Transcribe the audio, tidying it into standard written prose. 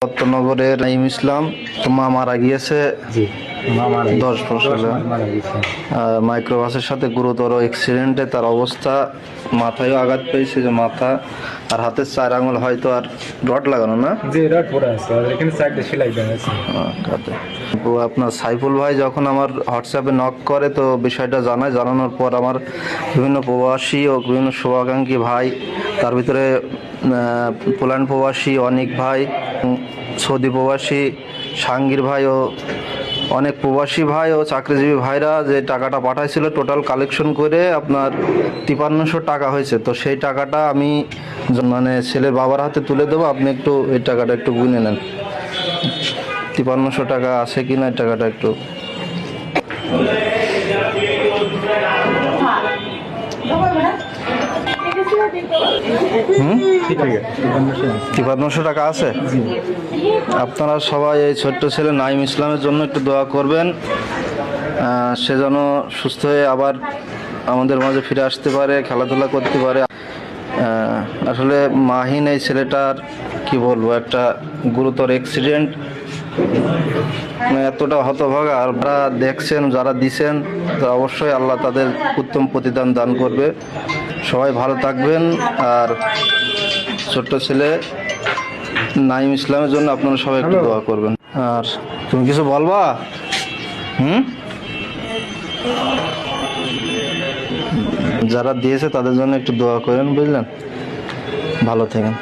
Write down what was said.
দত্তনগরের নাইম ইসলাম, তো মা মারা গিয়েছে 10 বছর। মাইক্রোবাসের সাথে গুরুতর অ্যাক্সিডেন্টে তার অবস্থা, মাথায়ও আঘাত পেয়েছে, যে মাথা আর হাতের 4 আঙুল হয়তো আর রড লাগানো না, জি রড পড়ে আছে আর এখানে সাইডে সেলাই দেওয়া আছে। তো আপনার সাইফুল ভাই যখন আমার হোয়াটসঅ্যাপে নক করে, তো বিষয়টা জানানোর পর আমার বিভিন্ন প্রবাসী ও বিভিন্ন শুভাকাঙ্ক্ষী ভাই, তার ভিতরে পোল্যান্ড প্রবাসী অনিক ভাই, সৌদি প্রবাসী সাঙ্গীর ভাই ও অনেক প্রবাসী ভাই ও চাকরিজীবী ভাইরা যে টাকাটা পাঠাইছিল, টোটাল কালেকশন করে আপনার 5300 টাকা হয়েছে। তো সেই টাকাটা আমি মানে ছেলের বাবার হাতে তুলে দেবো, আপনি একটু এই টাকাটা একটু গুনে নেন, 5300 টাকা আছে কিনা এই টাকাটা একটু। ঠিক আছে 5300 টাকা আছে। আপনারা সবাই এই ছোট্ট ছেলে নাইম ইসলামের জন্য একটু দোয়া করবেন, সে যেন সুস্থ হয়ে আবার আমাদের মাঝে ফিরে আসতে পারে, খেলাধুলা করতে পারে। আসলে মাহিন এই ছেলেটার কি বলবো, একটা গুরুতর অ্যাক্সিডেন্ট, এতটা হতভাগা। আর যারা দেখছেন, যারা দিছেন, তো অবশ্যই আল্লাহ তাদের উত্তম প্রতিদান দান করবে। সবাই ভালো থাকবেন। আর ছোট্ট ছেলে নাইম ইসলামের জন্য আপনারা সবাই একটু দোয়া করবেন। আর তুমি কিছু বলবা? যারা দিয়েছে তাদের জন্য একটু দোয়া করেন, বুঝলেন? ভালো থাকেন।